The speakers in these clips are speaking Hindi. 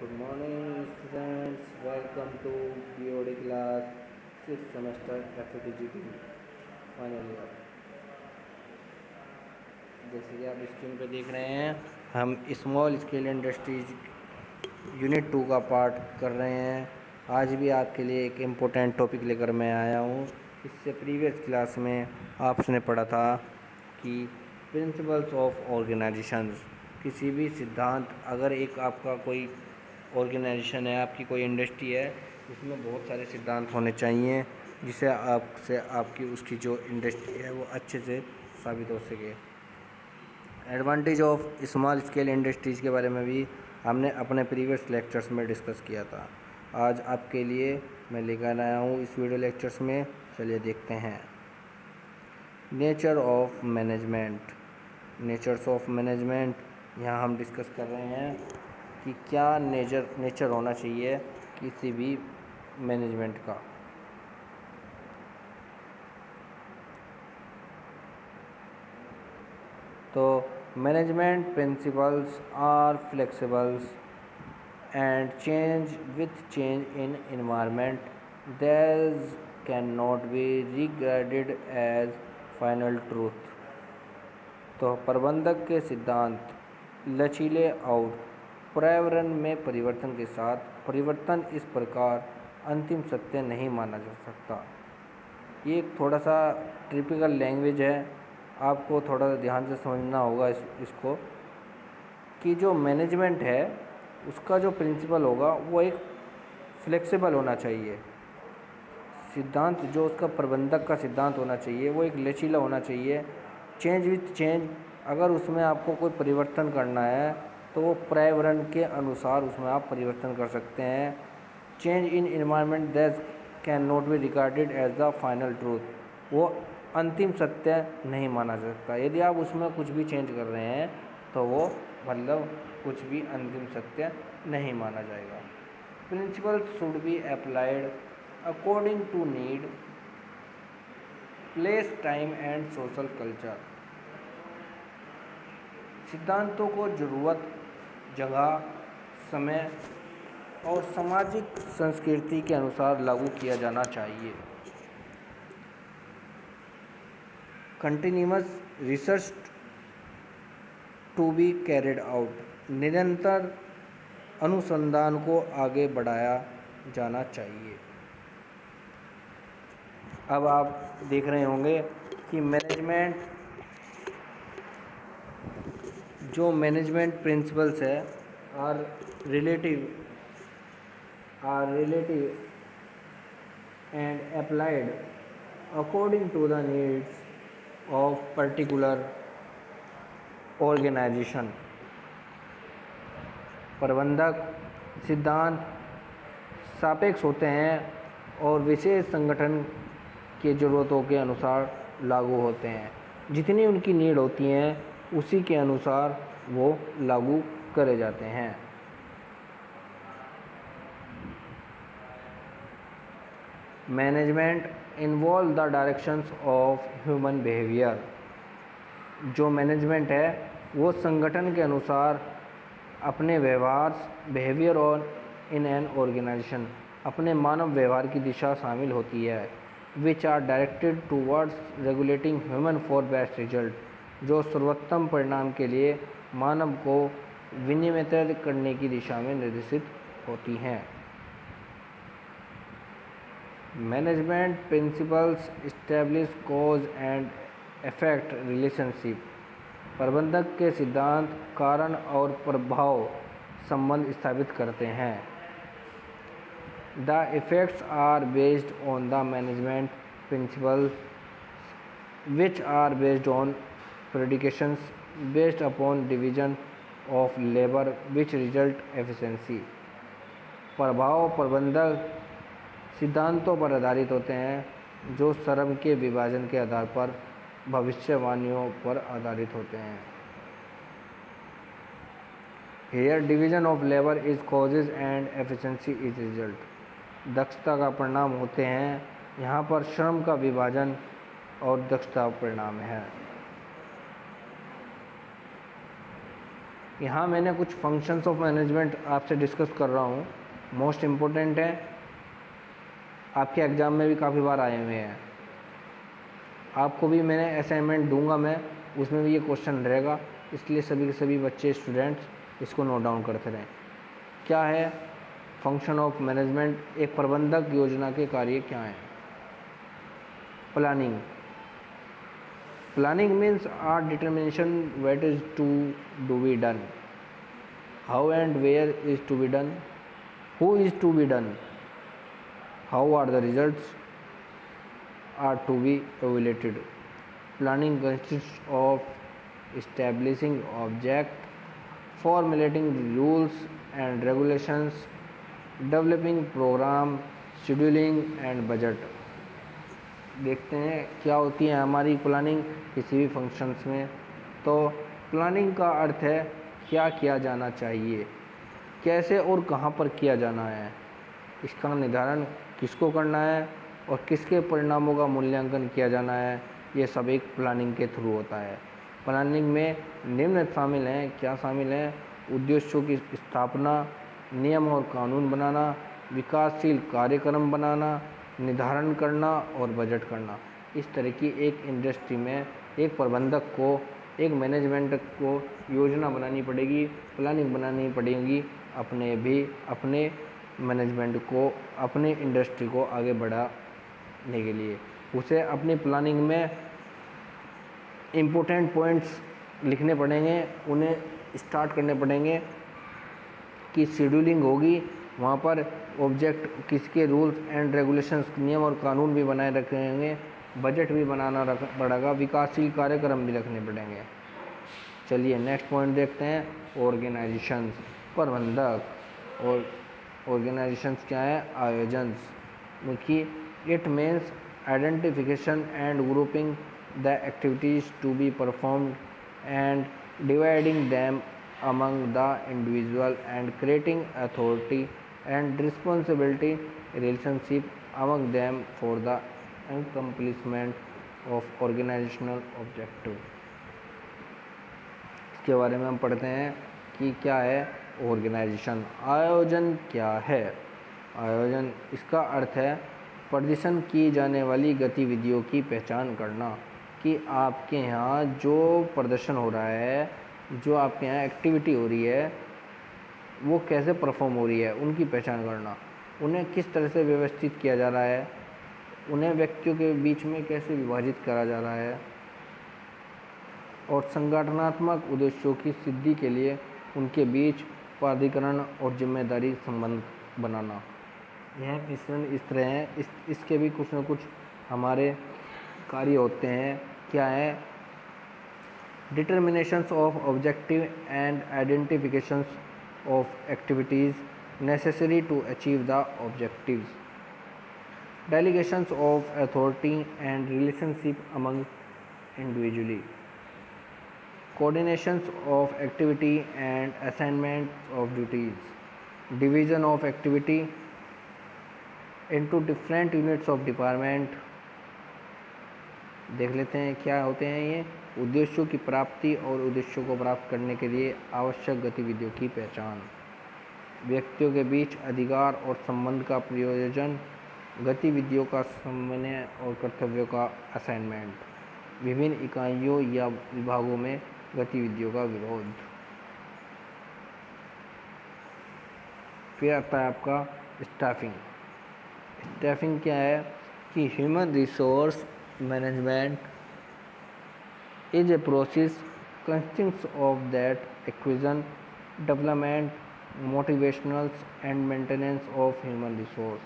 Good morning, students. Welcome to BOD class 6th semester FATGT final year. जैसे कि आप स्क्रीन पे देख रहे हैं, हम स्मॉल स्केल इंडस्ट्रीज यूनिट 2 का पार्ट कर रहे हैं। आज भी आपके लिए एक इम्पोर्टेंट टॉपिक लेकर मैं आया हूँ। इससे प्रीवियस क्लास में आपने पढ़ा था कि प्रिंसिपल्स ऑफ ऑर्गेनाइजेशंस, किसी भी सिद्धांत, अगर एक आपका कोई ऑर्गेनाइजेशन है, आपकी कोई इंडस्ट्री है, उसमें बहुत सारे सिद्धांत होने चाहिए जिससे आपकी उसकी जो इंडस्ट्री है वो अच्छे से साबित हो सके। Advantage of small scale industries के बारे में भी हमने अपने प्रीवियस लेक्चर्स में डिस्कस किया था। आज आपके लिए मैं लेकर आया हूँ इस वीडियो लेक्चर्स में। चलिए देखते हैं। Nature of management. Natures of management यहाँ हम डिस्कस कर रहे हैं कि क्या नेचर होना चाहिए किसी भी मैनेजमेंट का। तो management principles are flexibles and change with change in environment, these cannot be regarded as final truth। तो प्रबंधक के सिद्धांत लचीले और पर्यावरण में परिवर्तन के साथ परिवर्तन इस प्रकार अंतिम सत्य नहीं माना जा सकता। ये एक थोड़ा सा टिपिकल लैंग्वेज है, आपको थोड़ा ध्यान से समझना होगा इसको कि जो मैनेजमेंट है उसका जो प्रिंसिपल होगा वो एक फ्लेक्सिबल होना चाहिए। सिद्धांत जो उसका प्रबंधक का सिद्धांत होना चाहिए वो एक लचीला होना चाहिए। चेंज विथ चेंज, अगर उसमें आपको कोई परिवर्तन करना है तो वो पर्यावरण के अनुसार उसमें आप परिवर्तन कर सकते हैं। Change in environment that can not be regarded as the final truth, वो अंतिम सत्य नहीं माना जा सकता। यदि आप उसमें कुछ भी चेंज कर रहे हैं तो वो मतलब कुछ भी अंतिम सत्य नहीं माना जाएगा। Principle should be applied according to need, place, time and social culture. सिद्धांतों को ज़रूरत, जगह, समय और सामाजिक संस्कृति के अनुसार लागू किया जाना चाहिए। Continuous research to be carried out, निरंतर अनुसंधान को आगे बढ़ाया जाना चाहिए। अब आप देख रहे होंगे कि मैनेजमेंट प्रिंसिपल्स है are relative and applied according to the needs of particular organisation. प्रबंधक सिद्धांत सापेक्ष होते हैं और विशेष संगठन की ज़रूरतों के अनुसार लागू होते हैं। जितनी उनकी नीड होती हैं उसी के अनुसार वो लागू करे जाते हैं। Management involve the directions of human behaviour. जो मैनेजमेंट है वो संगठन के अनुसार अपने बिहेवियर और इन एन ऑर्गेनाइजेशन, अपने मानव व्यवहार की दिशा शामिल होती है। Which are directed towards regulating human for best result, जो सर्वोत्तम परिणाम के लिए मानव को विनियमित करने की दिशा में निर्देशित होती हैं। Management principles establish cause and effect relationship. प्रबंधक के सिद्धांत कारण और प्रभाव संबंध स्थापित करते हैं। The effects are based on the management principles which are based on predications based upon division of labour which result efficiency. प्रभाव प्रबंधक सिद्धांतों पर आधारित होते हैं जो श्रम के विभाजन के आधार पर भविष्यवाणियों पर आधारित होते हैं। Here division of labour is causes and efficiency is result. दक्षता का परिणाम होते हैं, यहाँ पर श्रम का विभाजन और दक्षता परिणाम है। यहाँ मैंने कुछ फंक्शंस ऑफ मैनेजमेंट आपसे डिस्कस कर रहा हूँ, मोस्ट इम्पोर्टेंट है, आपके एग्ज़ाम में भी काफ़ी बार आए हुए हैं। आपको भी मैंने असाइनमेंट दूंगा मैं, उसमें भी ये क्वेश्चन रहेगा, इसलिए सभी के सभी बच्चे स्टूडेंट्स इसको नोट डाउन करते रहें। क्या है फंक्शन ऑफ मैनेजमेंट? एक प्रबंधक योजना के कार्य क्या हैं? Planning. Planning means are determination what is to do be done, how and where is to be done, who is to be done, how are the results are to be evaluated. Planning consists of establishing object, formulating the rules and regulations, developing program, scheduling and budget. देखते हैं क्या होती है हमारी प्लानिंग किसी भी फंक्शंस में। तो प्लानिंग का अर्थ है क्या किया जाना चाहिए, कैसे और कहाँ पर किया जाना है, इसका निर्धारण किसको करना है और किसके परिणामों का मूल्यांकन किया जाना है, ये सब एक प्लानिंग के थ्रू होता है। प्लानिंग में निम्न शामिल हैं, क्या शामिल हैं? उद्देश्यों की स्थापना, नियम और कानून बनाना, विकासशील कार्यक्रम बनाना, निर्धारण करना और बजट करना। इस तरह की एक इंडस्ट्री में एक प्रबंधक को, एक मैनेजमेंट को योजना बनानी पड़ेगी, प्लानिंग बनानी पड़ेगी, अपने मैनेजमेंट को, अपने इंडस्ट्री को आगे बढ़ाने के लिए। उसे अपनी प्लानिंग में इम्पोर्टेंट पॉइंट्स लिखने पड़ेंगे, उन्हें स्टार्ट करने पड़ेंगे कि शेड्यूलिंग होगी, वहाँ पर ऑब्जेक्ट किसके रूल्स एंड रेगुलेशंस, नियम और कानून भी बनाए रखेंगे, बजट भी बनाना पड़ेगा, विकासशील कार्यक्रम भी रखने पड़ेंगे। चलिए नेक्स्ट पॉइंट देखते हैं, ऑर्गेनाइजेशंस, प्रबंधक। और ऑर्गेनाइजेशंस क्या है? आयोजन। कि it means identification and grouping the activities to be performed and dividing them among the individual and creating authority and responsibility relationship among them for the accomplishment of organizational objective। इसके बारे में हम पढ़ते हैं कि क्या है ऑर्गेनाइजेशन। आयोजन क्या है? आयोजन, इसका अर्थ है प्रदर्शन की जाने वाली गतिविधियों की पहचान करना, कि आपके यहाँ जो प्रदर्शन हो रहा है, जो आपके यहाँ एक्टिविटी हो रही है, वो कैसे परफॉर्म हो रही है, उनकी पहचान करना, उन्हें किस तरह से व्यवस्थित किया जा रहा है, उन्हें व्यक्तियों के बीच में कैसे विभाजित करा जा रहा है, और संगठनात्मक उद्देश्यों की सिद्धि के लिए उनके बीच प्राधिकरण और जिम्मेदारी संबंध बनाना। यह मिश्रण इस तरह है, इसके भी कुछ न कुछ हमारे कार्य होते हैं। क्या है? Determinations of objective and identifications of activities necessary to achieve the objectives, delegations of authority and relationship among individually, coordinations of activity and assignment of duties, division of activity into different units of department। देख लेते हैं क्या होते हैं ये। उद्देश्यों की प्राप्ति और उद्देश्यों को प्राप्त करने के लिए आवश्यक गतिविधियों की पहचान, व्यक्तियों के बीच अधिकार और संबंध का प्रयोजन, गतिविधियों का समन्वय और कर्तव्यों का असाइनमेंट, विभिन्न इकाइयों या विभागों में गतिविधियों का विरोध। फिर आता है आपका स्टाफिंग। स्टाफिंग क्या है? कि human resource management is a process consisting of that acquisition, development, motivationals and maintenance of human resource.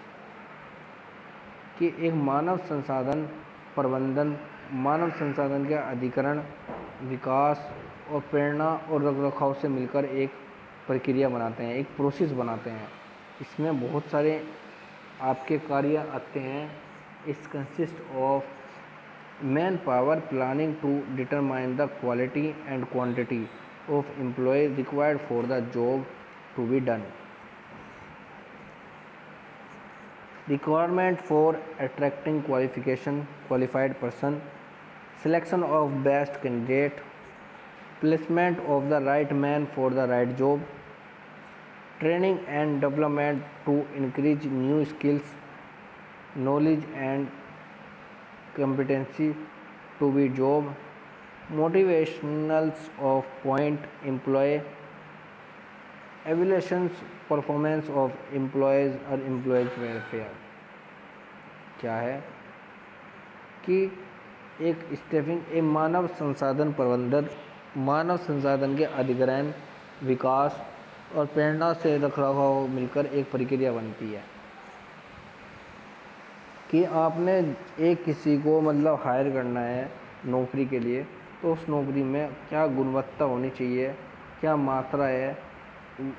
कि एक मानव संसाधन प्रबंधन, मानव संसाधन के अधिकरण, विकास और प्रेरणा और रखरखाव से मिलकर एक प्रक्रिया बनाते हैं, एक प्रोसेस बनाते हैं। इसमें बहुत सारे आपके कार्य आते हैं। इस consist of man power planning to determine the quality and quantity of employ required for the job to be done, requirement for attracting qualified person, selection of best candidate, placement of the right man for the right job, training and development to increase new skills, knowledge and competency to be job, motivationals of point employee, evaluations performance of employees और employees welfare। क्या है कि एक स्टेफिंग एक मानव संसाधन प्रबंधन मानव संसाधन के अधिग्रहण, विकास और प्रेरणा से रखरखाव मिलकर एक प्रक्रिया बनती है कि आपने एक किसी को मतलब हायर करना है नौकरी के लिए, तो उस नौकरी में क्या गुणवत्ता होनी चाहिए, क्या मात्रा है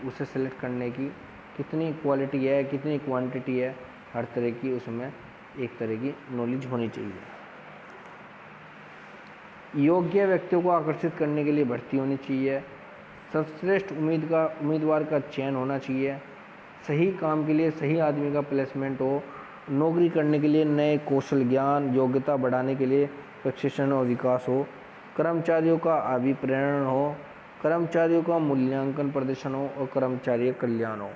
उसे सेलेक्ट करने की, कितनी क्वालिटी है, कितनी क्वांटिटी है, हर तरह की उसमें एक तरह की नॉलेज होनी चाहिए। योग्य व्यक्तियों को आकर्षित करने के लिए भर्ती होनी चाहिए। सर्वश्रेष्ठ उम्मीदवार का चयन होना चाहिए। सही काम के लिए सही आदमी का प्लेसमेंट हो। नौकरी करने के लिए नए कौशल, ज्ञान, योग्यता बढ़ाने के लिए प्रशिक्षण और विकास हो। कर्मचारियों का अभिप्रेरण हो। कर्मचारियों का मूल्यांकन प्रदर्शन हो और कर्मचारी कल्याण हो।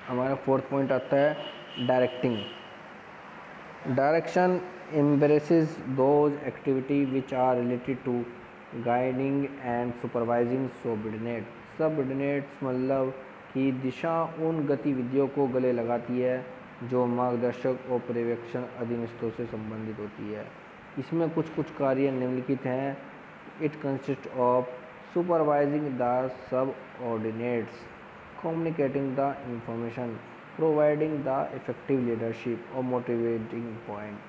हमारा फोर्थ पॉइंट आता है directing. Direction embraces those activities which are related to guiding and supervising subordinates मतलब कि दिशा उन गतिविधियों को गले लगाती है जो मार्गदर्शक और पर्यवेक्षण अधीनस्थों से संबंधित होती है। इसमें कुछ कार्य निम्नलिखित हैं। It consist of supervising the subordinates, communicating the information, providing the effective leadership or motivating points।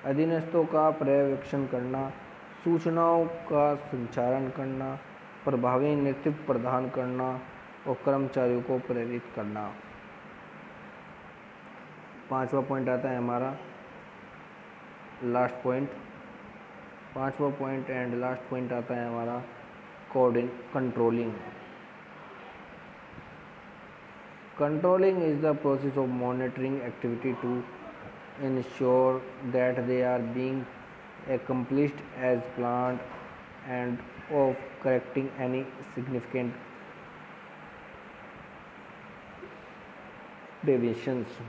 अधीनस्थों का पर्यवेक्षण करना, सूचनाओं का संचारण करना, प्रभावी नेतृत्व प्रदान करना और कर्मचारियों को प्रेरित करना। पांचवा पॉइंट आता है हमारा लास्ट पॉइंट। पांचवा पॉइंट एंड लास्ट पॉइंट आता है हमारा controlling. Controlling is the process of monitoring activity to ensure that they are being accomplished as planned and of correcting any significant deviations।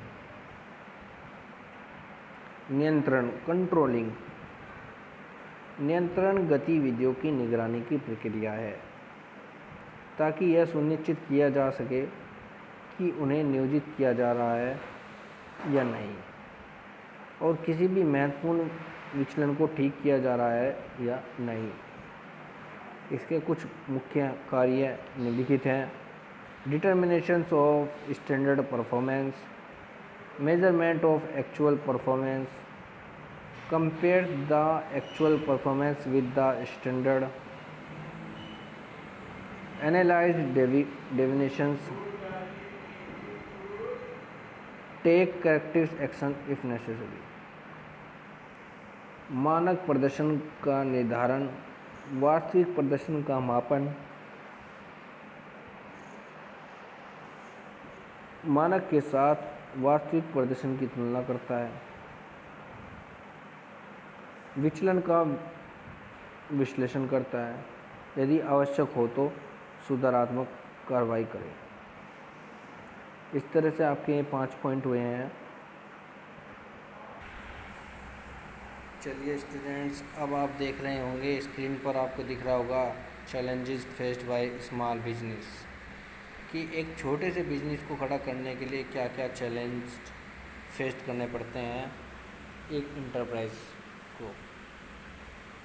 नियंत्रण कंट्रोलिंग नियंत्रण गतिविधियों की निगरानी की प्रक्रिया है ताकि यह सुनिश्चित किया जा सके कि उन्हें नियोजित किया जा रहा है या नहीं और किसी भी महत्वपूर्ण विचलन को ठीक किया जा रहा है या नहीं। इसके कुछ मुख्य कार्य निम्नलिखित हैं। Determinations of standard performance, measurement of actual performance, compare the actual performance with the standard, analyze deviations, take corrective action if necessary। मानक प्रदर्शन का निर्धारण, वास्तविक प्रदर्शन का मापन, मानक के साथ वास्तविक प्रदर्शन की तुलना करता है, विचलन का विश्लेषण करता है, यदि आवश्यक हो तो सुधारात्मक कार्रवाई करें। इस तरह से आपके ये 5 पॉइंट हुए हैं। चलिए स्टूडेंट्स, अब आप देख रहे होंगे स्क्रीन पर आपको दिख रहा होगा challenges faced by small business, कि एक छोटे से बिजनेस को खड़ा करने के लिए क्या क्या चैलेंज फेस करने पड़ते हैं एक इंटरप्राइज को।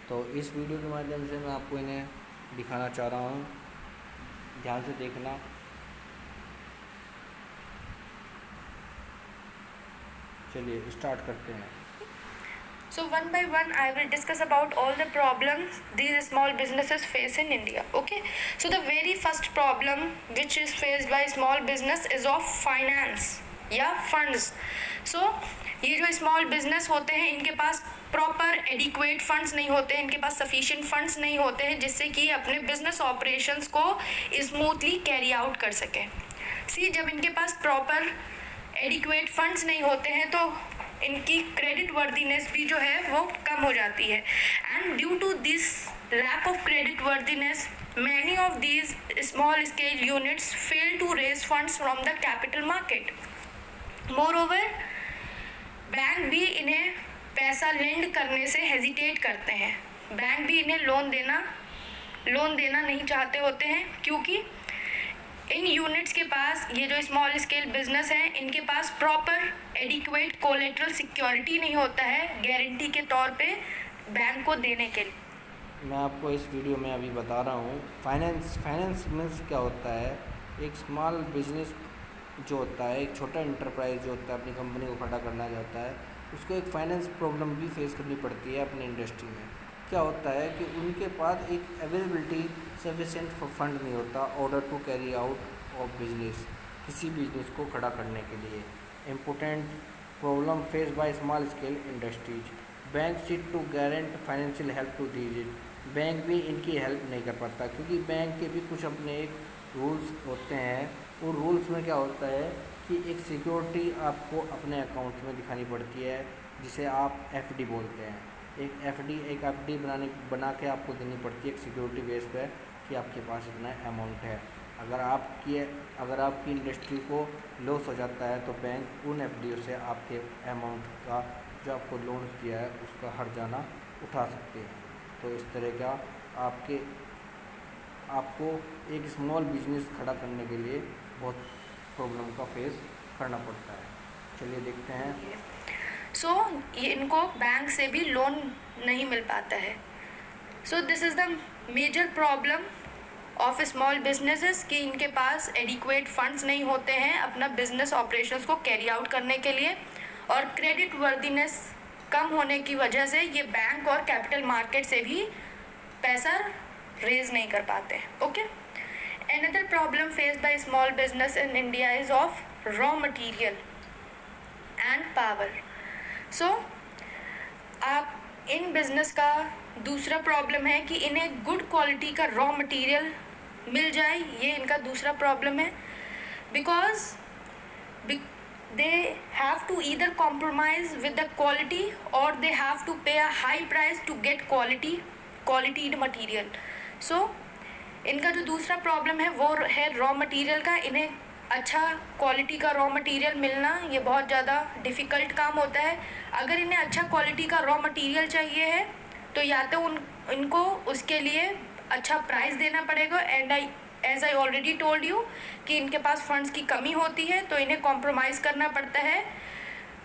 तो इस वीडियो के माध्यम से मैं आपको इन्हें दिखाना चाह रहा हूँ, ध्यान से देखना। चलिए स्टार्ट करते हैं। So one by one I will discuss about all the problems these small businesses face in India. Okay, so the very first problem which is faced by small business is of finance, funds. So ये जो स्मॉल बिजनेस होते हैं इनके पास प्रॉपर एडिक्वेट फंड्स नहीं होते हैं, इनके पास सफिशिएंट फंड्स नहीं होते हैं जिससे कि अपने बिजनेस ऑपरेशंस को स्मूथली कैरी आउट कर सकें। सी जब इनके पास प्रॉपर एडिक्वेट फंड्स नहीं होते हैं तो इनकी क्रेडिट वर्दीनेस भी जो है वो कम हो जाती है, and due to this lack of credit worthiness many of these small scale units fail to raise funds from the capital market. Moreover, bank भी इन्हें पैसा लेंड करने से हेजिटेट करते हैं, बैंक भी इन्हें लोन देना नहीं चाहते होते हैं क्योंकि इन यूनिट्स के पास, ये जो स्मॉल स्केल बिजनेस है इनके पास प्रॉपर एडिक्वेट कोलेटरल सिक्योरिटी नहीं होता है गारंटी के तौर पे बैंक को देने के लिए। मैं आपको इस वीडियो में अभी बता रहा हूँ फाइनेंस मीन्स क्या होता है। एक स्मॉल बिजनेस जो होता है, एक छोटा इंटरप्राइज जो होता है, अपनी कंपनी को खड़ा करना चाहता है, उसको एक फाइनेंस प्रॉब्लम भी फेस करनी पड़ती है अपनी इंडस्ट्री में। क्या होता है कि उनके पास एक अवेलेबिलिटी सफिशिएंट फंड नहीं होता order to carry out of business, किसी बिजनेस को खड़ा करने के लिए। Important problem face by small scale industries, bank seat to grant financial help to these it, bank भी इनकी हेल्प नहीं कर पाता क्योंकि बैंक के भी कुछ अपने एक रूल्स होते हैं। वो रूल्स में क्या होता है कि एक सिक्योरिटी आपको अपने अकाउंट में दिखानी पड़ती है जिसे आप एफडी बोलते हैं। एक एफडी बना के आपको देनी पड़ती है एक सिक्योरिटी बेस पे कि आपके पास इतना अमाउंट है। अगर आपकी इंडस्ट्री को लॉस हो जाता है तो बैंक उन एफडीओ से आपके अमाउंट का जो आपको लोन दिया है उसका हर्जाना उठा सकते हैं। तो इस तरह का आपको एक स्मॉल बिजनेस खड़ा करने के लिए बहुत प्रॉब्लम का फेस करना पड़ता है। चलिए देखते हैं। ये इनको बैंक से भी लोन नहीं मिल पाता है। So this is the major problem of small businesses कि इनके पास एडिक्वेट फंड्स नहीं होते हैं अपना बिजनेस ऑपरेशंस को कैरी आउट करने के लिए, और क्रेडिट वर्दीनेस कम होने की वजह से ये बैंक और कैपिटल मार्केट से भी पैसा रेज नहीं कर पाते। Okay, another problem faced by small business in India is of raw material and power. So आप इन बिजनेस का दूसरा प्रॉब्लम है कि इन्हें गुड क्वालिटी का रॉ मटेरियल मिल जाए, ये इनका दूसरा प्रॉब्लम है। Because they have to either compromise with the quality or they have to pay a high price to get quality material. So इनका जो दूसरा प्रॉब्लम है वो है रॉ मटेरियल का। इन्हें अच्छा क्वालिटी का रॉ मटेरियल मिलना ये बहुत ज़्यादा डिफ़िकल्ट काम होता है। अगर इन्हें अच्छा क्वालिटी का रॉ मटेरियल चाहिए है तो या तो इनको उसके लिए अच्छा प्राइस देना पड़ेगा, and as I already told you कि इनके पास फंड्स की कमी होती है तो इन्हें कॉम्प्रोमाइज़ करना पड़ता है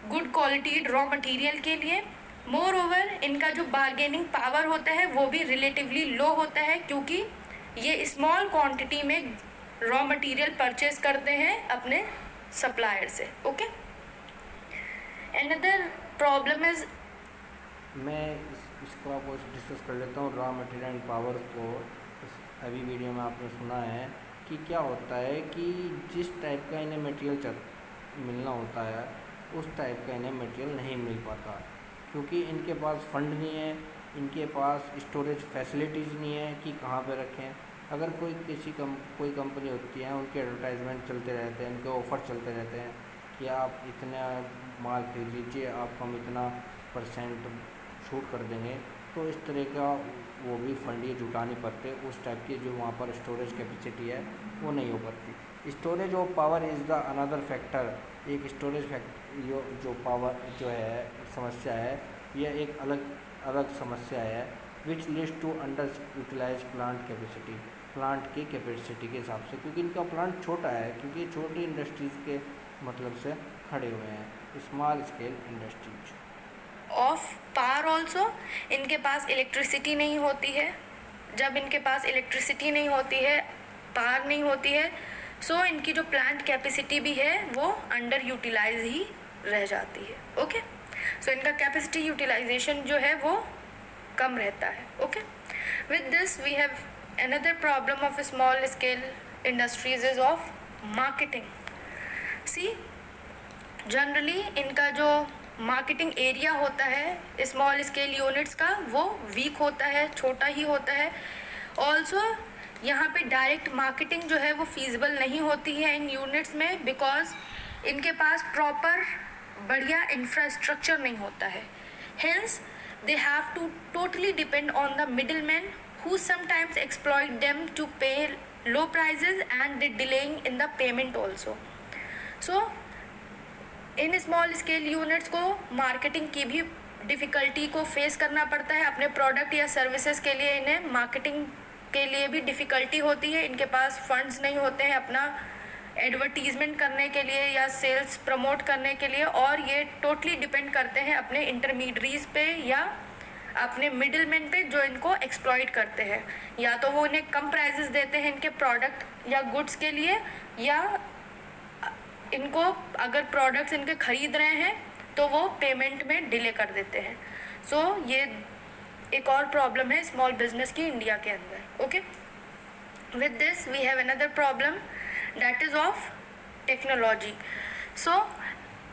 गुड क्वालिटी रॉ मटेरियल के लिए। मोर ओवर इनका जो बार्गेनिंग पावर होता है वो भी रिलेटिवली लो होता है क्योंकि ये स्मॉल क्वांटिटी में रॉ मटेरियल परचेज करते हैं अपने सप्लायर से। ओके, अनदर प्रॉब्लम इज, मैं इसको आपको डिस्कस कर लेता हूँ रॉ मटेरियल एंड पावर को। अभी वीडियो में आपने सुना है कि क्या होता है कि जिस टाइप का इन्हें मटेरियल मिलना होता है उस टाइप का इन्हें मटेरियल नहीं मिल पाता क्योंकि इनके पास फंड नहीं है, इनके पास स्टोरेज फैसिलिटीज़ नहीं है कि कहाँ पे रखें। अगर कोई कंपनी होती है उनके एडवर्टाइजमेंट चलते रहते हैं, उनके ऑफ़र चलते रहते हैं कि आप इतना माल खरीद लीजिए, आपको हम इतना % छूट कर देंगे, तो इस तरह का वो भी फंड ये जुटा नहीं पाते। उस टाइप की जो वहाँ पर स्टोरेज कैपेसिटी है वो नहीं हो पाती। Storage of power is the another factor. एक स्टोरेज जो पावर जो है समस्या है, यह एक अलग समस्या है which leads to under utilise plant की कैपेसिटी के हिसाब से, क्योंकि इनका प्लांट छोटा है, क्योंकि छोटी इंडस्ट्रीज़ के मतलब से खड़े हुए हैं small scale industries. Of power also, इनके पास इलेक्ट्रिसिटी नहीं होती है। जब इनके पास इलेक्ट्रिसिटी नहीं होती है, पावर नहीं होती है, सो इनकी जो प्लांट कैपेसिटी भी है वो अंडर यूटिलाइज ही रह जाती है। ओके, सो इनका कैपेसिटी यूटिलाइजेशन जो है वो कम रहता है। Okay, with this we have another problem of small scale industries is of marketing. See, generally इनका जो मार्केटिंग एरिया होता है स्मॉल स्केल यूनिट्स का वो वीक होता है, छोटा ही होता है। ऑल्सो यहाँ पे डायरेक्ट मार्केटिंग जो है वो फीजिबल नहीं होती है इन यूनिट्स में, बिकॉज इनके पास प्रॉपर बढ़िया इंफ्रास्ट्रक्चर नहीं होता है। Hence they have to totally depend on the middlemen who sometimes exploit them to pay low prices and they delaying in the payment also. So in small scale units को मार्केटिंग की भी डिफ़िकल्टी को फेस करना पड़ता है। अपने प्रोडक्ट या सर्विसेज के लिए इन्हें मार्केटिंग के लिए भी डिफ़िकल्टी होती है। इनके पास फंड्स नहीं होते हैं अपना एडवर्टीज़मेंट करने के लिए या सेल्स प्रमोट करने के लिए, और ये टोटली डिपेंड करते हैं अपने इंटरमीडियरीज पे या अपने मिडिलमैन पे जो इनको एक्सप्लॉइट करते हैं। या तो वो इन्हें कम प्राइजेस देते हैं इनके प्रोडक्ट या गुड्स के लिए, या इनको अगर प्रोडक्ट्स इनके ख़रीद रहे हैं तो वो पेमेंट में डिले कर देते हैं। सो ये एक और प्रॉब्लम है स्मॉल बिजनेस की इंडिया के अंदर। Okay, with this we have another problem that is of technology. So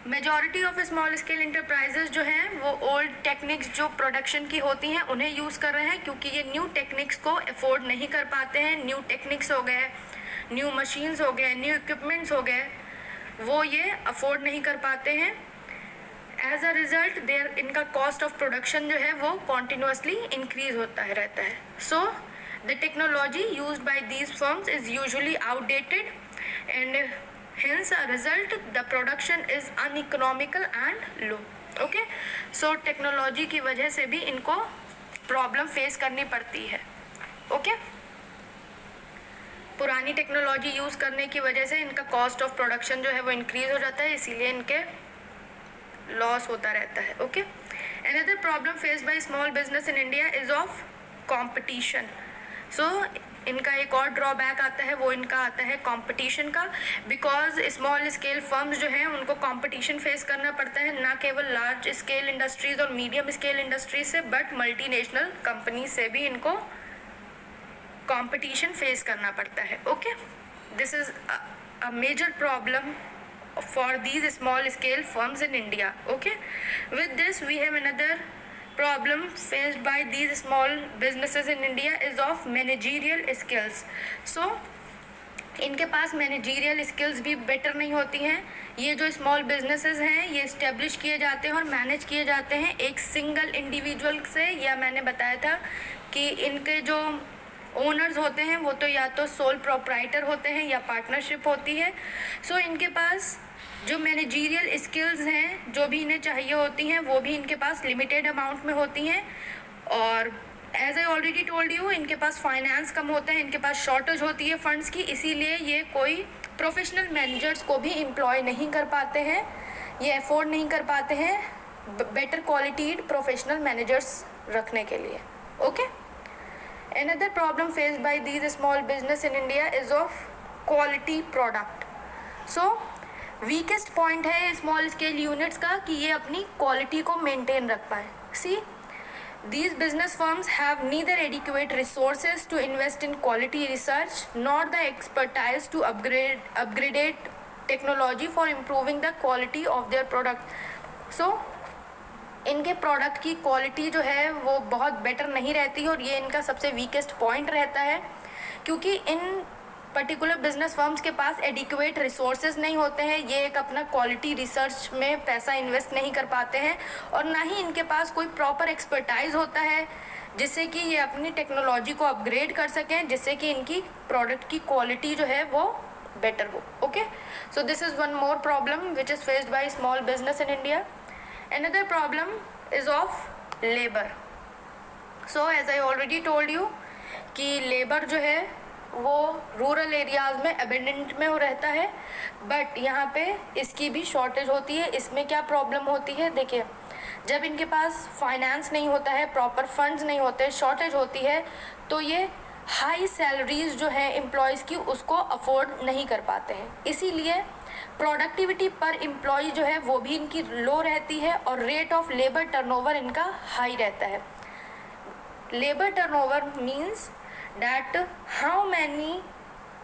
majority of small scale enterprises जो हैं वो old techniques जो production की होती हैं उन्हें यूज़ कर रहे हैं, क्योंकि ये new techniques को afford नहीं कर पाते हैं। new techniques हो गए, new machines हो गए, new equipments हो गए, वो ये afford नहीं कर पाते हैं। As a result इनका cost of production जो है वो continuously increase होता है रहता है। So the technology used by these firms is usually outdated and hence a result the production is uneconomical and low. Okay, so technology की वजह से भी इनको प्रॉब्लम फेस करनी पड़ती है। ओके, पुरानी टेक्नोलॉजी यूज़ करने की वजह से इनका कॉस्ट ऑफ प्रोडक्शन जो है वो इंक्रीज हो जाता है, इसीलिए इनके लॉस होता रहता है। Okay, another problem faced by small business in India is of competition. So इनका एक और ड्रॉबैक आता है, वो इनका आता है कंपटीशन का, बिकॉज स्मॉल स्केल फर्म्स जो हैं उनको कंपटीशन फेस करना पड़ता है, ना केवल लार्ज स्केल इंडस्ट्रीज और मीडियम स्केल इंडस्ट्रीज से, बट मल्टीनेशनल कंपनी से भी इनको कंपटीशन फेस करना पड़ता है। Okay, this is a major problem for these small scale firms in India. Okay, with this we have another problem faced by these small businesses in India is of managerial skills. So इनके पास मैनेजीरियल स्किल्स भी बेटर नहीं होती हैं। ये जो स्मॉल बिजनेसेस हैं ये इस्टेब्लिश किए जाते हैं और मैनेज किए जाते हैं एक सिंगल इंडिविजुअल से, या मैंने बताया था कि इनके जो ओनर्स होते हैं वो तो या तो सोल प्रोप्राइटर होते हैं या पार्टनरशिप होती है। सो इनके पास जो मैनेजीरियल स्किल्स हैं जो भी इन्हें चाहिए होती हैं वो भी इनके पास लिमिटेड अमाउंट में होती हैं, और as I already told you इनके पास फाइनेंस कम होता है, इनके पास शॉर्टेज होती है फंड्स की, इसीलिए ये कोई प्रोफेशनल मैनेजर्स को भी एम्प्लॉय नहीं कर पाते हैं, ये अफोर्ड नहीं कर पाते हैं बेटर क्वालिटीड प्रोफेशनल मैनेजर्स रखने के लिए। Okay, another problem faced by these small business in India is of quality product. So weakest point है small scale units का कि ये अपनी quality को maintain रख पाए। See, these business firms have neither adequate resources to invest in quality research nor the expertise to upgrade technology for improving the quality of their product. So इनके प्रोडक्ट की क्वालिटी जो है वो बहुत बेटर नहीं रहती और ये इनका सबसे वीकेस्ट पॉइंट रहता है, क्योंकि इन पर्टिकुलर बिजनेस फर्म्स के पास एडिक्वेट रिसोर्सेज नहीं होते हैं, ये एक अपना क्वालिटी रिसर्च में पैसा इन्वेस्ट नहीं कर पाते हैं, और ना ही इनके पास कोई प्रॉपर एक्सपर्टाइज होता है जिससे कि ये अपनी टेक्नोलॉजी को अपग्रेड कर सकें, जिससे कि इनकी प्रोडक्ट की क्वालिटी जो है वो बेटर हो। Okay, so this is one more problem which is faced by small business in India. Another problem is of labor. So as I already told you कि लेबर जो है वो रूरल एरियाज़ में अबेंडेंट में हो रहता है, बट यहाँ पे इसकी भी शॉर्टेज होती है। इसमें क्या प्रॉब्लम होती है, देखिए जब इनके पास फाइनेंस नहीं होता है, प्रॉपर फंड्स नहीं होते, शॉर्टेज होती है, तो ये हाई सैलरीज जो है एम्प्लॉयज़ की उसको अफोर्ड नहीं कर पाते हैं, इसीलिए प्रोडक्टिविटी पर एम्प्लॉय जो है वो भी इनकी लो रहती है और रेट ऑफ लेबर टर्नओवर इनका हाई रहता है। Labour turnover means that how many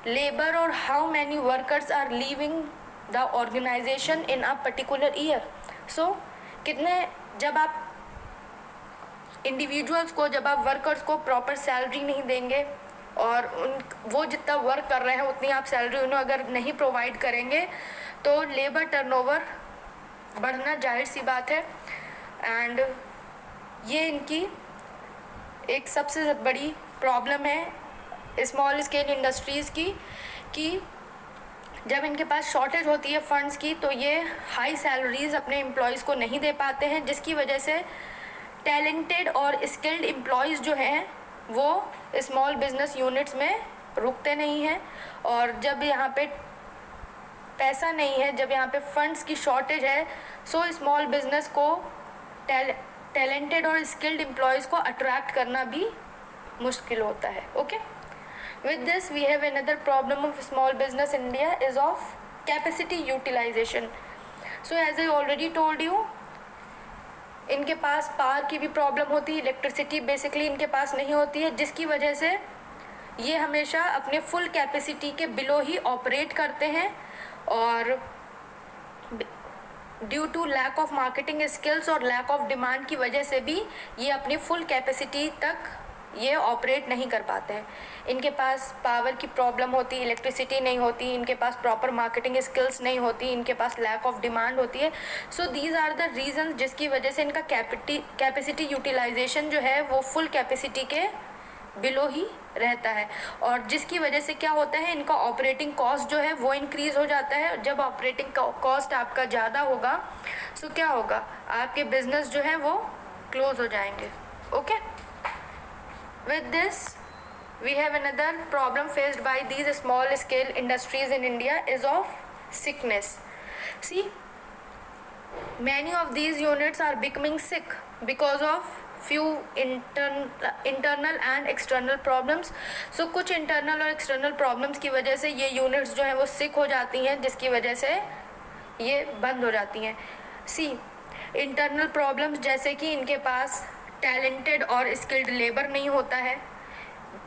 labour और how many workers are leaving the organisation in a particular year. So जब आप इंडिविजुअल्स को, जब आप वर्कर्स को प्रॉपर सैलरी नहीं देंगे और वो जितना वर्क कर रहे हैं उतनी आप सैलरी उन्हें अगर नहीं प्रोवाइड करेंगे तो लेबर टर्नओवर बढ़ना जाहिर सी बात है। एंड ये इनकी एक सबसे बड़ी प्रॉब्लम है स्मॉल स्केल इंडस्ट्रीज़ की, कि जब इनके पास शॉर्टेज होती है फंड्स की तो ये हाई सैलरीज अपने एम्प्लॉयज़ को नहीं दे पाते हैं, जिसकी वजह से टैलेंटेड और स्किल्ड एम्प्लॉयज़ जो हैं वो स्मॉल बिजनेस यूनिट्स में रुकते नहीं हैं। और जब यहाँ पे पैसा नहीं है, जब यहाँ पे फंड्स की शॉर्टेज है, सो स्मॉल बिजनेस को टैलेंटेड और स्किल्ड एम्प्लॉयज़ को अट्रैक्ट करना भी मुश्किल होता है। Okay, with this we have another problem of small business in India is of capacity utilisation. So as I already told you, इनके पास पावर की भी प्रॉब्लम होती है, इलेक्ट्रिसिटी बेसिकली इनके पास नहीं होती है, जिसकी वजह से ये हमेशा अपने फुल कैपेसिटी के बिलो ही ऑपरेट करते हैं। और due to lack of marketing skills और लैक ऑफ डिमांड की वजह से भी ये अपनी फुल कैपेसिटी तक ये ऑपरेट नहीं कर पाते हैं। इनके पास पावर की प्रॉब्लम होती है, इलेक्ट्रिसिटी नहीं होती, इनके पास प्रॉपर मार्केटिंग स्किल्स नहीं होती, इनके पास लैक ऑफ डिमांड होती है। So these are the reasons जिसकी वजह से इनका कैपेसिटी यूटिलाइजेशन जो है वो फुल कैपेसिटी के बिलो ही रहता है। और जिसकी वजह से क्या होता है, इनका ऑपरेटिंग कॉस्ट जो है वो इंक्रीज़ हो जाता है। जब ऑपरेटिंग कॉस्ट आपका ज़्यादा होगा सो क्या होगा, आपके बिजनेस जो है वो क्लोज हो जाएंगे। Okay, with this we have another problem faced by these small scale industries in India is of sickness. See, many of these units are becoming sick because of few internal and external problems. So कुछ internal और external problems की वजह से ये units जो हैं वो sick हो जाती हैं, जिसकी वजह से ये बंद हो जाती हैं। See, internal problems जैसे कि इनके पास टैलेंटेड और स्किल्ड लेबर नहीं होता है,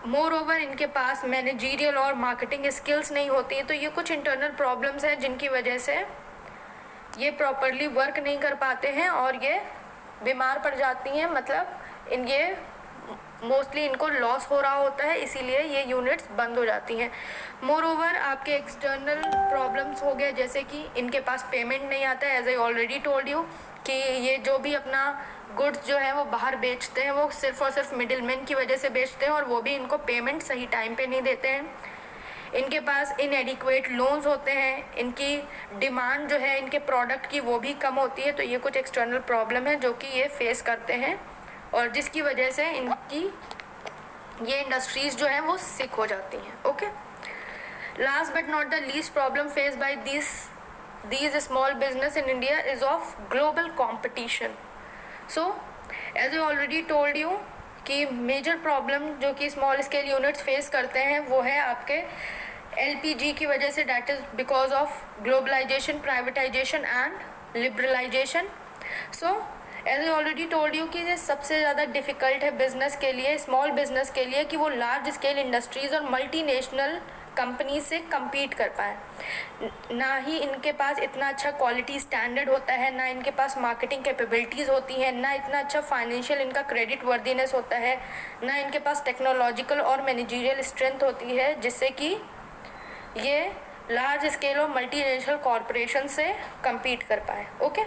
मोर ओवर इनके पास मैनेजीरियल और मार्केटिंग स्किल्स नहीं होती है। तो ये कुछ इंटरनल प्रॉब्लम्स हैं जिनकी वजह से ये प्रॉपरली वर्क नहीं कर पाते हैं और ये बीमार पड़ जाती हैं। मतलब ये मोस्टली इनको लॉस हो रहा होता है, इसीलिए ये यूनिट्स बंद हो जाती हैं। मोर ओवर आपके एक्सटर्नल प्रॉब्लम्स हो गए, जैसे कि इनके पास पेमेंट नहीं आता है। As I already told you कि ये जो भी अपना गुड्स जो है वो बाहर बेचते हैं वो सिर्फ और सिर्फ मिडिलमैन की वजह से बेचते हैं और वो भी इनको पेमेंट सही टाइम पे नहीं देते हैं। इनके पास इनएडिक्वेट लोन्स होते हैं, इनकी डिमांड जो है इनके प्रोडक्ट की वो भी कम होती है। तो ये कुछ एक्सटर्नल प्रॉब्लम है जो कि ये फेस करते हैं और जिसकी वजह से इनकी ये इंडस्ट्रीज़ जो हैं वो सिक हो जाती हैं। Okay, last but not the least problem face bye these small business in India is of global competition. So as I already told you कि मेजर प्रॉब्लम जो कि स्मॉल स्केल यूनिट्स फेस करते हैं वो है आपके LPG की वजह से, that is because of globalisation, privatisation and liberalisation. So as I already told you कि ये सबसे ज़्यादा डिफ़िकल्ट है बिजनेस के लिए, स्मॉल बिजनेस के लिए, कि वो लार्ज स्केल इंडस्ट्रीज़ और मल्टीनेशनल कंपनी से compete कर पाए। ना ही इनके पास इतना अच्छा क्वालिटी स्टैंडर्ड होता है, ना इनके पास मार्केटिंग कैपेबिलिटीज़ होती हैं, ना इतना अच्छा फाइनेंशियल इनका क्रेडिट वर्दीनेस होता है, ना इनके पास टेक्नोलॉजिकल और मैनेजरियल स्ट्रेंथ होती है जिससे कि ये लार्ज स्केल और मल्टीनेशनल कॉरपोरेशन से compete कर पाए। Okay,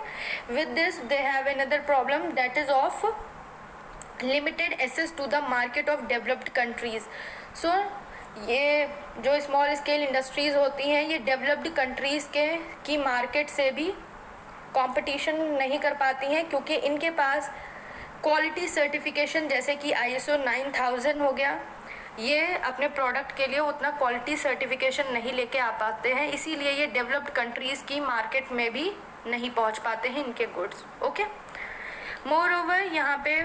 with this they have another problem that is of limited access to the market of developed countries. So ये जो स्मॉल स्केल इंडस्ट्रीज़ होती हैं ये डेवलप्ड कंट्रीज़ की मार्केट से भी कंपटीशन नहीं कर पाती हैं, क्योंकि इनके पास क्वालिटी सर्टिफिकेशन जैसे कि ISO 9000 हो गया, ये अपने प्रोडक्ट के लिए उतना क्वालिटी सर्टिफिकेशन नहीं लेके आ पाते हैं, इसीलिए ये डेवलप्ड कंट्रीज़ की मार्केट में भी नहीं पहुंच पाते हैं इनके गुड्स। ओके, मोर ओवर यहाँ पे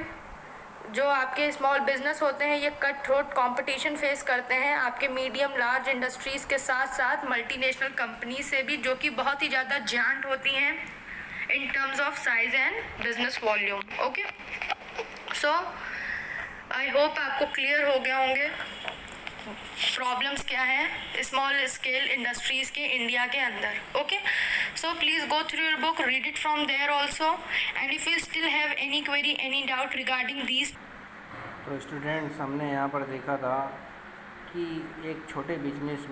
जो आपके स्मॉल बिजनेस होते हैं ये कट थ्रोट कंपटीशन फेस करते हैं आपके मीडियम लार्ज इंडस्ट्रीज़ के साथ साथ मल्टीनेशनल कंपनी से भी, जो कि बहुत ही ज़्यादा जायंट होती हैं in terms of size and business volume. Okay, so I hope आपको क्लियर हो गया होंगे प्रॉब्लम्स क्या हैं स्मॉल स्केल इंडस्ट्रीज के इंडिया के अंदर. Okay, so please go through your book, read it from there also, and if you still have any query, any doubt regarding these. तो स्टूडेंट्स, हमने यहाँ पर देखा था कि एक छोटे बिजनेस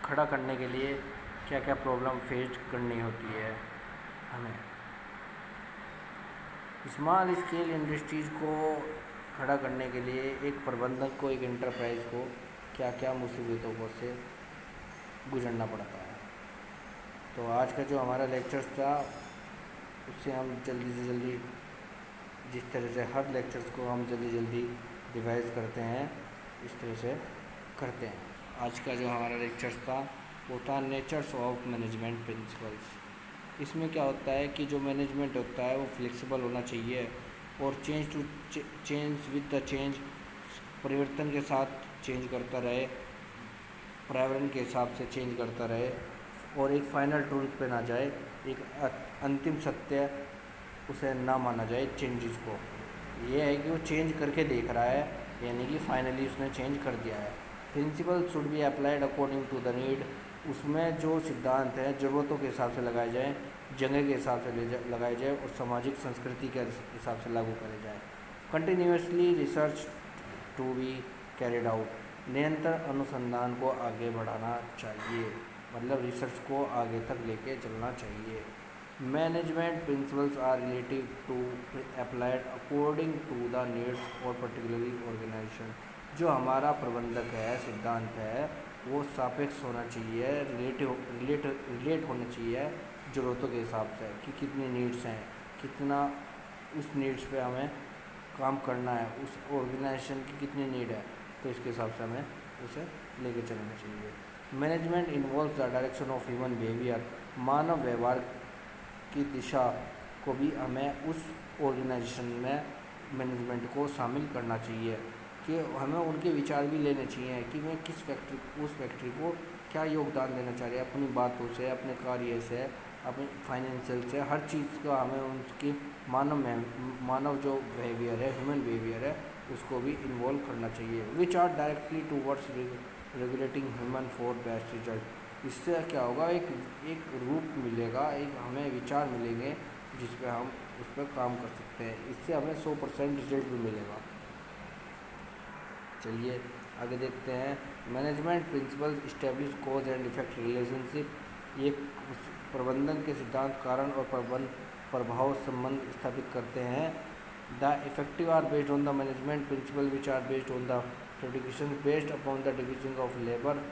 खड़ा करने के लिए क्या क्या प्रॉब्लम फेस करनी होती है हमें. स्मॉल स्केल इंडस्ट्रीज़ को खड़ा करने के लिए एक प्रबंधक को, एक इंटरप्राइज को क्या क्या मुसीबतों को से गुजरना पड़ता है. तो आज का जो हमारा लेक्चर्स था उससे हम जल्दी से जल्दी, जिस तरह से हर लेक्चर्स को हम जल्दी जल्दी रिवाइज करते हैं, इस तरह से करते हैं. आज का जो हमारा लेक्चर्स था वो था नेचर्स ऑफ मैनेजमेंट प्रिंसिपल्स. इसमें क्या होता है कि जो मैनेजमेंट होता है वो फ्लेक्सिबल होना चाहिए और चेंज विद द चेंज, परिवर्तन के साथ चेंज करता रहे, पर्यावरण के हिसाब से चेंज करता रहे और एक फाइनल ट्रूथ पे ना जाए, एक अंतिम सत्य उसे ना माना जाए चेंजेस को. ये है कि वो चेंज करके देख रहा है, यानी कि फाइनली उसने चेंज कर दिया है. Principle should be applied according to the need. उसमें जो सिद्धांत हैं ज़रूरतों के हिसाब से लगाए जाएँ, जगह के हिसाब से लगाए जाए और सामाजिक संस्कृति के हिसाब से लागू करे जाए. Continuously research to be carried out. निरंतर अनुसंधान को आगे बढ़ाना चाहिए, मतलब रिसर्च को आगे तक लेके चलना चाहिए. Management principles are relative to applied according to the needs और पर्टिकुलरली ऑर्गेनाइजेशन. जो हमारा प्रबंधक है, सिद्धांत है, वो सापेक्ष होना चाहिए, रिलेट होना चाहिए ज़रूरतों के हिसाब से कि कितनी नीड्स हैं, कितना उस नीड्स पे हमें काम करना है, उस ऑर्गेनाइजेशन की कितनी नीड है, तो इसके हिसाब से हमें उसे लेके चलना चाहिए. Management involves the direction of human behaviour. मानव व्यवहार की दिशा को भी हमें उस ऑर्गेनाइजेशन में मैनेजमेंट को शामिल करना चाहिए कि हमें उनके विचार भी लेने चाहिए कि मैं उस फैक्ट्री को क्या योगदान देना चाह रही है, अपनी बातों से, अपने कार्य से, अपने फाइनेंशियल से, हर चीज़ का हमें उनकी मानव जो बिहेवियर है, ह्यूमन बिहेवियर है, उसको भी इन्वॉल्व करना चाहिए. Which are directly towards regulating human for best result. इससे क्या होगा, एक रूप मिलेगा, एक हमें विचार मिलेंगे जिस पे हम उस पर काम कर सकते हैं. इससे हमें 100% रिजल्ट भी मिलेगा. चलिए आगे देखते हैं. Management principle establish cause and effect relationship. ये प्रबंधन के सिद्धांत कारण और प्रभाव संबंध स्थापित करते हैं. The effective are based on the management principle which are based on the prediction based upon the division of labour.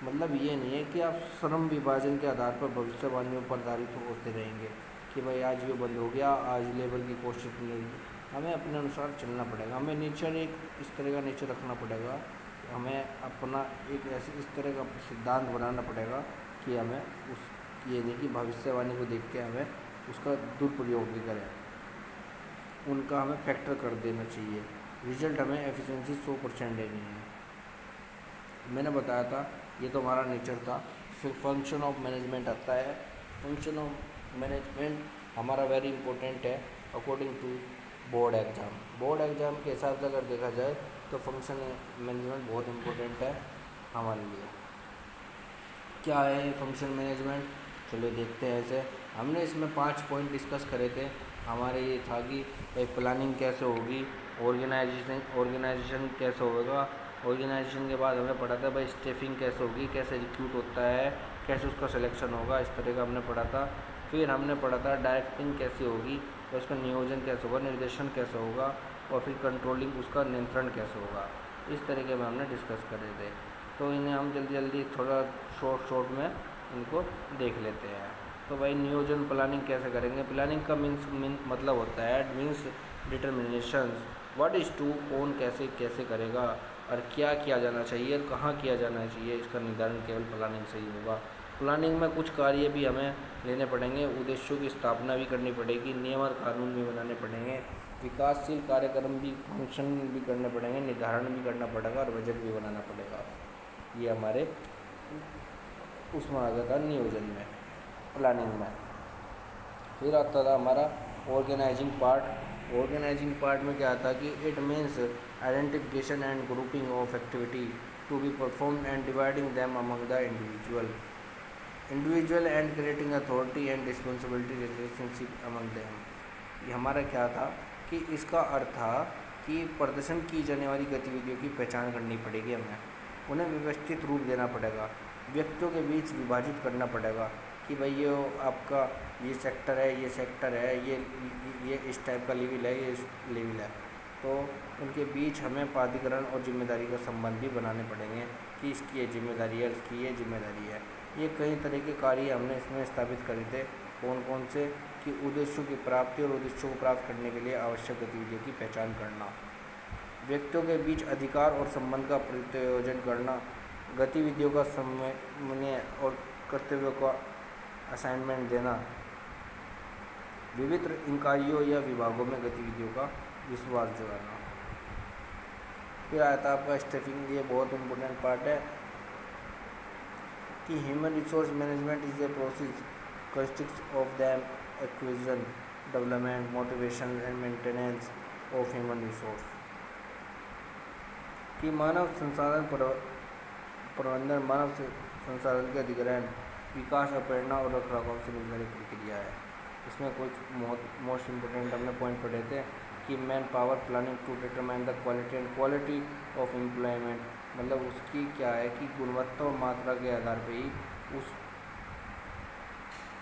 मतलब ये नहीं है कि आप श्रम विभाजन के आधार पर भविष्यवाणियों पर आधारित होते रहेंगे कि भाई आज ये बंद हो गया, आज लेबर की कॉस्ट इतनी होगी. हमें अपने अनुसार चलना पड़ेगा. हमें नेचर एक इस तरह का नेचर रखना पड़ेगा, हमें अपना एक ऐसे इस तरह का सिद्धांत बनाना पड़ेगा कि हमें उस ये नहीं कि भविष्यवाणी को देख के हमें उसका दुरुपयोग भी करें, उनका हमें फैक्टर कर देना चाहिए. रिजल्ट हमें एफिशिएंसी 100% देनी है. मैंने बताया था ये तो हमारा नेचर था. फिर फंक्शन ऑफ मैनेजमेंट आता है. फंक्शन ऑफ मैनेजमेंट हमारा वेरी इंपॉर्टेंट है according to board exam. Board exam के हिसाब से अगर देखा जाए तो फंक्शन मैनेजमेंट बहुत इम्पोर्टेंट है हमारे लिए. क्या है फंक्शन मैनेजमेंट, चलिए देखते हैं. ऐसे हमने इसमें 5 पॉइंट डिस्कस करे थे. हमारे ये था कि भाई प्लानिंग कैसे होगी, ऑर्गेनाइजेशन कैसे होगा, ऑर्गेनाइजेशन के बाद हमें पढ़ा था भाई स्टाफिंग कैसे होगी, कैसे रिक्रूट होता है, कैसे उसका सिलेक्शन होगा, इस तरह का हमने पढ़ा था. फिर हमने पढ़ा था डायरेक्टिंग कैसे होगी, तो उसका नियोजन कैसे होगा, निर्देशन कैसे होगा, और फिर कंट्रोलिंग उसका नियंत्रण कैसे होगा. इस तरीके में हमने डिस्कस करे थे. तो इन्हें हम जल्दी जल्दी थोड़ा शॉर्ट में इनको देख लेते हैं. तो भाई नियोजन प्लानिंग कैसे करेंगे. प्लानिंग का मतलब होता है मीन्स डिटर्मिनेशंस. व्हाट इज़ टू, कौन कैसे कैसे करेगा और क्या किया जाना चाहिए और कहाँ किया जाना चाहिए, इसका निर्धारण केवल प्लानिंग से ही होगा. प्लानिंग में कुछ कार्य भी हमें लेने पड़ेंगे, उद्देश्यों की स्थापना भी करनी पड़ेगी, नियम और कानून भी बनाने पड़ेंगे, विकासशील कार्यक्रम भी फंक्शन भी करने पड़ेंगे, निर्धारण भी करना पड़ेगा और बजट भी बनाना पड़ेगा. ये हमारे उसमें आ गया था नियोजन में, प्लानिंग में. फिर आता था हमारा ऑर्गेनाइजिंग पार्ट. ऑर्गेनाइजिंग पार्ट में क्या आता कि it means identification and grouping of activity. to be performed and dividing them among the individual and creating authority and responsibility relationship among them. ये हमारा क्या था कि इसका अर्थ था कि प्रदर्शन की जाने वाली गतिविधियों की पहचान करनी पड़ेगी, हमें उन्हें व्यवस्थित रूप देना पड़ेगा, व्यक्तियों के बीच विभाजित करना पड़ेगा कि भाई ये आपका ये सेक्टर है, ये सेक्टर है, ये इस टाइप का लेवल है, ये इस लेवल है। तो उनके बीच हमें प्राधिकरण और जिम्मेदारी का संबंध भी बनाने पड़ेंगे कि इसकी ये जिम्मेदारी है, इसकी ये जिम्मेदारी है। ये कई तरह के कार्य हमने इसमें स्थापित करे थे, कौन कौन से कि उद्देश्यों की प्राप्ति और उद्देश्यों को प्राप्त करने के लिए आवश्यक गतिविधियों की पहचान करना, व्यक्तियों के बीच अधिकार और संबंध का प्रत्योजन करना, गतिविधियों का समन्वय और कर्तव्यों का असाइनमेंट देना, विविध इकाइयों या विभागों में गतिविधियों का विश्वास जुड़ाना। फिर आया था आपका स्टाफिंग। ये बहुत इम्पोर्टेंट पार्ट है कि human resource management is a process consist of the acquisition, development, motivation and maintenance of human resource. कि मानव संसाधन प्रबंधन मानव संसाधन के अधिग्रहण, विकास, प्रेरणा और रखरखाव से मिलकर एक प्रक्रिया है। इसमें कुछ मोस्ट इम्पोर्टेंट हमने पॉइंट पढ़े थे कि man power planning to determine the quality and quality of employment, मतलब उसकी क्या है कि गुणवत्ता और मात्रा के आधार पर ही उस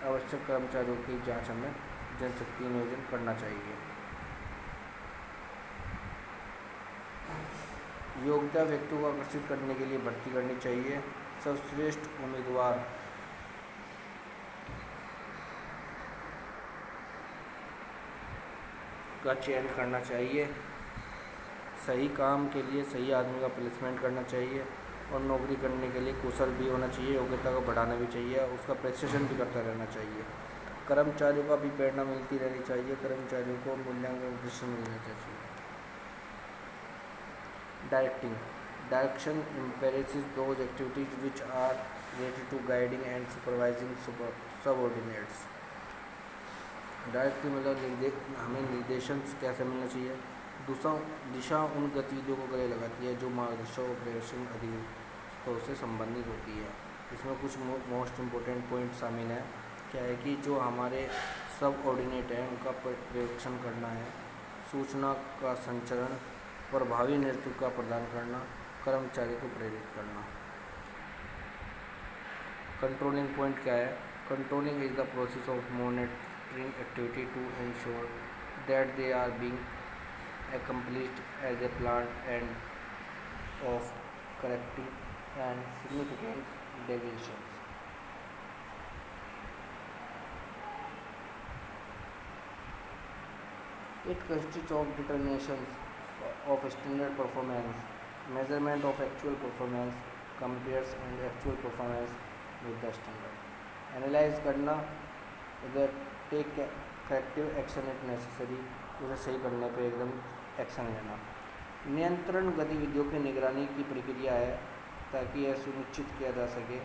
आवश्यक कर्मचारियों की जांच हमें जनशक्ति नियोजन करना चाहिए। योग्यता व्यक्तियों को आकर्षित करने के लिए भर्ती करनी चाहिए। सर्वश्रेष्ठ उम्मीदवार का चयन करना चाहिए। सही काम के लिए सही आदमी का प्लेसमेंट करना चाहिए और नौकरी करने के लिए कुशल भी होना चाहिए, योग्यता को बढ़ाना भी चाहिए, उसका प्रेसिडेंट भी करता रहना चाहिए। कर्मचारियों का भी प्रेरणा मिलती रहनी चाहिए, कर्मचारियों को मूल्यांकन दृश्य मिलना चाहिए। Direction embraces those activities which are related to guiding and supervising subordinates। Directive मतलब हमें निर्देशन कैसे मिलना चाहिए। दिशा उन गतिविधियों को गले लगाती है जो मार्गदर्शक ऑपरेशन अधिकारों से संबंधित होती है। इसमें कुछ मोस्ट इम्पोर्टेंट पॉइंट शामिल हैं। क्या है कि जो हमारे सब ऑर्डिनेट हैं उनका पर्यवेक्षण करना है, सूचना का संचरण, प्रभावी नेतृत्व का प्रदान करना, कर्मचारी को प्रेरित करना। कंट्रोलिंग पॉइंट क्या है। Controlling is the process of monitoring activity to ensure that they are being accomplished as a planned and of correcting and significant deviations। It consists of determinations of standard performance, measurement of actual performance, compares and actual performance with the standard, analyze करना, whether take corrective action if necessary, उसे सही करने पे एकदम एक्शन लेना। नियंत्रण गतिविधियों की निगरानी की प्रक्रिया है ताकि यह सुनिश्चित किया जा सके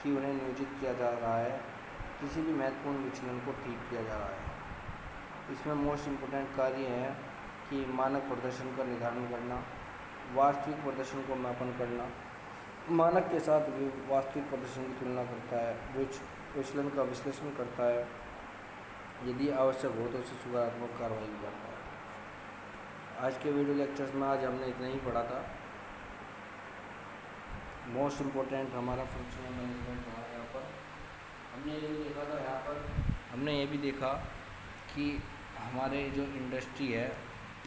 कि उन्हें नियोजित किया जा रहा है, किसी भी महत्वपूर्ण विचलन को ठीक किया जा रहा है। इसमें मोस्ट इम्पोर्टेंट कार्य है कि मानक प्रदर्शन का निर्धारण करना, वास्तविक प्रदर्शन को मापन करना, मानक के साथ वास्तविक प्रदर्शन की तुलना करता है, विचलन का विश्लेषण करता है, यदि आवश्यक हो तो उसे सुधारात्मक कार्रवाई भी करता है। आज के वीडियो लेक्चर्स में आज हमने इतना ही पढ़ा था। मोस्ट इम्पोर्टेंट हमारा फंक्शनल मैनेजमेंट रहा यहाँ पर। हमने ये भी देखा था, यहाँ पर हमने ये भी देखा कि हमारे जो इंडस्ट्री है,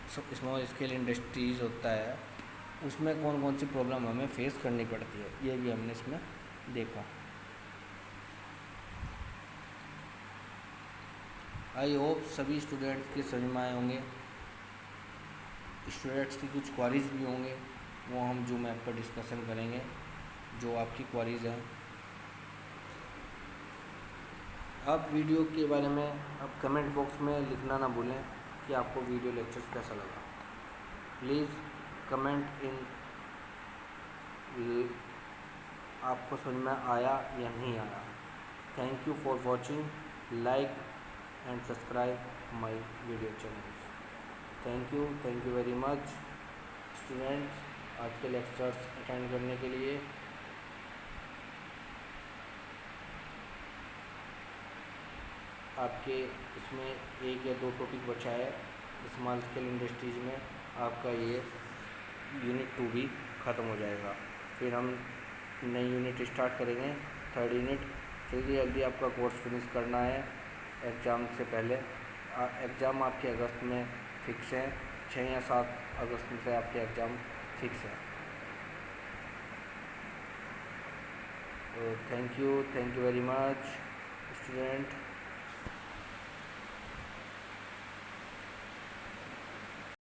स्मॉल स्केल इंडस्ट्रीज़ होता है, उसमें कौन कौन सी प्रॉब्लम हमें फेस करनी पड़ती है, ये भी हमने इसमें देखा। आई होप सभी स्टूडेंट्स के समझ में आए होंगे। स्टूडेंट्स की कुछ क्वारीज भी होंगे, वो हम जूम ऐप पर डिस्कशन करेंगे, जो आपकी क्वारीज हैं। आप वीडियो के बारे में आप कमेंट बॉक्स में लिखना ना भूलें कि आपको वीडियो लेक्चर्स कैसा लगा। प्लीज़ कमेंट इन आपको समझ में आया या नहीं आया। Thank you for watching, like and subscribe my video channels। Thank you very much students। आज के लेक्चर्स अटेंड करने के लिए। आपके इसमें एक या दो टॉपिक बचा है। स्मॉल स्केल इंडस्ट्रीज़ में आपका ये यूनिट 2 भी ख़त्म हो जाएगा। फिर हम नई यूनिट स्टार्ट करेंगे, थर्ड यूनिट। जल्दी जल्दी आपका कोर्स फिनिश करना है एग्ज़ाम से पहले। एग्ज़ाम आपके अगस्त में फ़िक्स है, 6 या 7 अगस्त से आपके एग्ज़ाम फिक्स है। तो thank you very much student.